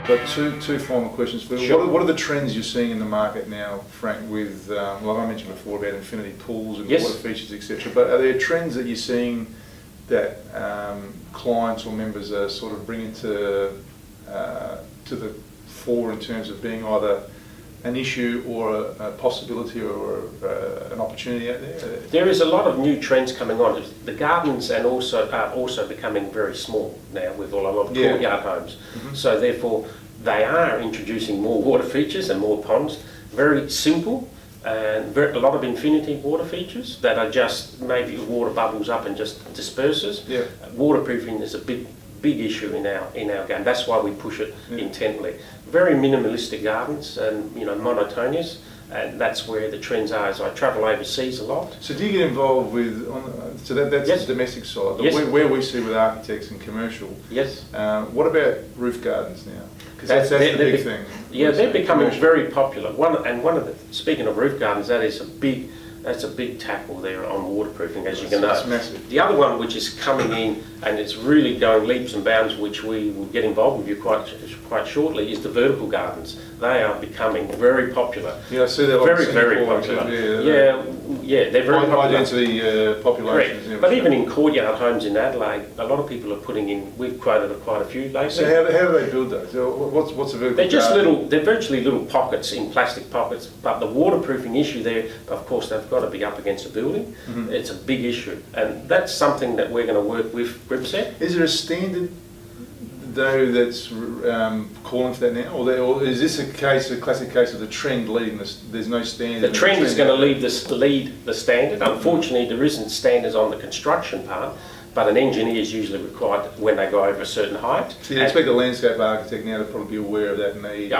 Got two final questions for you. Sure. What are the trends you're seeing in the market now, Frank, with, like I mentioned before about infinity pools and Yes. water features, etc. But are there trends that you're seeing that clients or members are sort of bringing to the fore in terms of being either an issue or a possibility or an opportunity out there? There is a lot of new trends coming on. The gardens are also becoming very small now with a lot of courtyard homes. Mm-hmm. So therefore, they are introducing more water features and more ponds. Very simple and a lot of infinity water features that are just maybe water bubbles up and just disperses. Yeah. Waterproofing is a big issue in our game. That's why we push it intently. Very minimalistic gardens and monotonous, and that's where the trends are. As I travel overseas a lot. So do you get involved with, so that's Yes. the domestic side, Yes. where we see with architects and commercial. Yes. What about roof gardens now? Because that's the big thing. Yeah, they're becoming commercial. very popular. Speaking of roof gardens, that's a big tackle there on waterproofing, as you can know. It's massive. The other one which is coming in and it's really going leaps and bounds, which we will get involved with you quite shortly, is the vertical gardens. They are becoming very popular. Yeah, I see that. Very popular. Yeah, they're very popular. High density populations. Correct. But even in courtyard homes in Adelaide, a lot of people are putting in. We've quoted quite a few lately. So how do they build those? So what's a vertical They're just garden? they're virtually little pockets in plastic pockets, but the waterproofing issue there, of course, they've got to be up against a building. Mm-hmm. It's a big issue, and that's something that we're going to work with Gripset. Is there a standard though that's calling for that now, or is this a classic case of the trend leading this? There's no standard. The trend is going to lead the standard. Unfortunately, there isn't standards on the construction part, but an engineer is usually required when they go over a certain height. So you expect a landscape architect now to probably be aware of that need.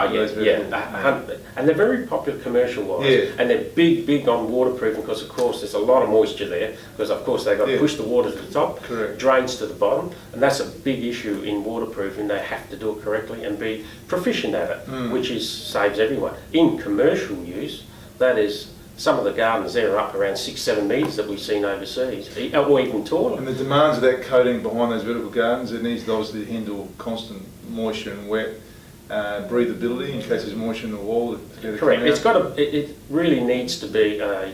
And they're very popular commercial-wise, and they're big on waterproofing because, of course, there's a lot of moisture there because, of course, they've got to push the water to the top, drains to the bottom, and that's a big issue in waterproofing. They have to do it correctly and be proficient at it, which saves everyone. In commercial use, that is. Some of the gardens there are up around 6-7 metres that we've seen overseas, or even taller. And the demands of that coating behind those vertical gardens, it needs to obviously handle constant moisture and wet, breathability in case there's moisture in the wall. Correct. It really needs to be a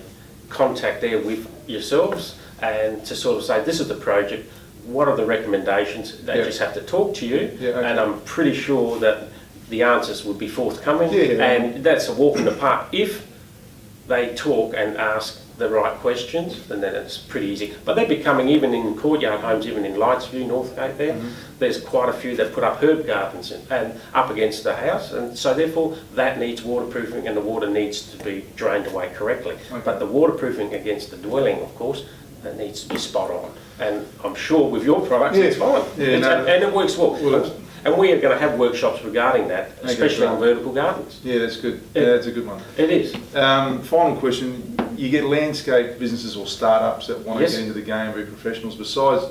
contact there with yourselves and to sort of say, this is the project, what are the recommendations? They just have to talk to you, and I'm pretty sure that the answers would be forthcoming, and that's a walk in the park. If they talk and ask the right questions, and then it's pretty easy. But they're becoming, even in courtyard homes, even in Lightsview, Northgate there, there's quite a few that put up herb gardens and up against the house, and so therefore that needs waterproofing and the water needs to be drained away correctly. But the waterproofing against the dwelling, of course, that needs to be spot on. And I'm sure with your products it's fine. And it works well. And we are going to have workshops regarding that, especially on vertical gardens. Yeah, that's good. That's a good one. It is. Final question. You get landscape businesses or startups that want to get into the game, be professionals. Besides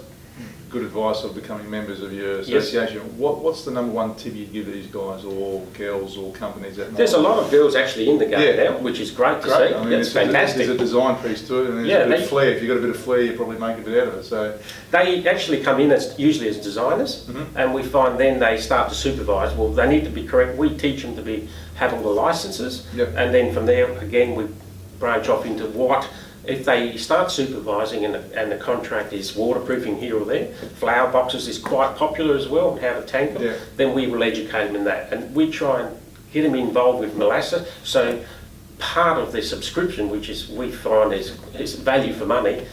good advice of becoming members of your association, what's the number one tip you'd give these guys or girls or companies? There's a lot of girls actually in the game now, which is great to see. I mean, it's fantastic. There's a design piece to it, and there's a bit of flair. If you've got a bit of flair, you probably make a bit out of it. So they actually come in usually as designers, and we find then they start to supervise. Well, they need to be correct. We teach them to have all the licenses, and then from there again we branch off into what. If they start supervising and the contract is waterproofing here or there, flower boxes is quite popular as well, how to tank them, then we will educate them in that. And we try and get them involved with molasses. So part of their subscription, which is we find is value for money,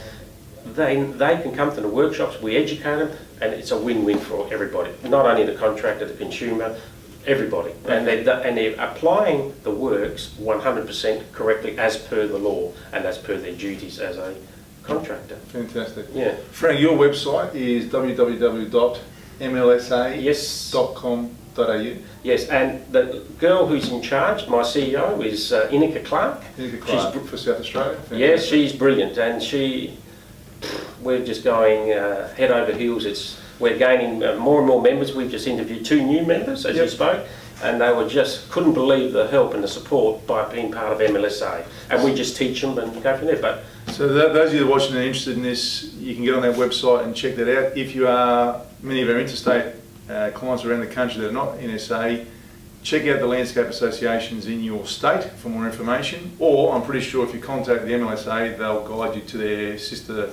they can come to the workshops, we educate them, and it's a win-win for everybody. Not only the contractor, the consumer, everybody, and they're applying the works 100% correctly as per the law and as per their duties as a contractor. Fantastic. Yeah. Frank, your website is www.mlsa.com.au. Yes, and the girl who's in charge, my CEO, is Inika Clark. Inika Clark for South Australia. Fantastic. Yes, she's brilliant, and we're just going head over heels. We're gaining more and more members. We've just interviewed 2 new members, as you spoke, and they couldn't believe the help and the support by being part of MLSA. And we just teach them and go from there. But so those of you that are watching and interested in this, you can get on that website and check that out. If you are, many of our interstate clients around the country that are not in SA, check out the landscape associations in your state for more information, or I'm pretty sure if you contact the MLSA, they'll guide you to their sister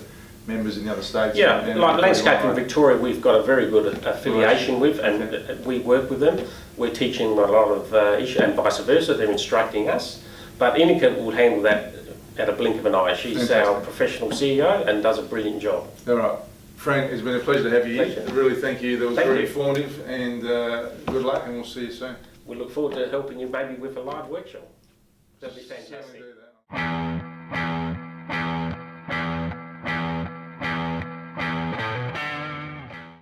members in the other states. Yeah, and like Landscaping Victoria, we've got a very good affiliation with, and we work with them. We're teaching them a lot of issues, and vice versa, they're instructing us. But Inika will handle that at a blink of an eye. She's Fantastic. our professional CEO and does a brilliant job. All right. Frank, it's been a pleasure to have you here. Pleasure. Really thank you. That was Thank very you. informative, and good luck, and we'll see you soon. We look forward to helping you maybe with a live workshop. That'd be fantastic. Certainly do that.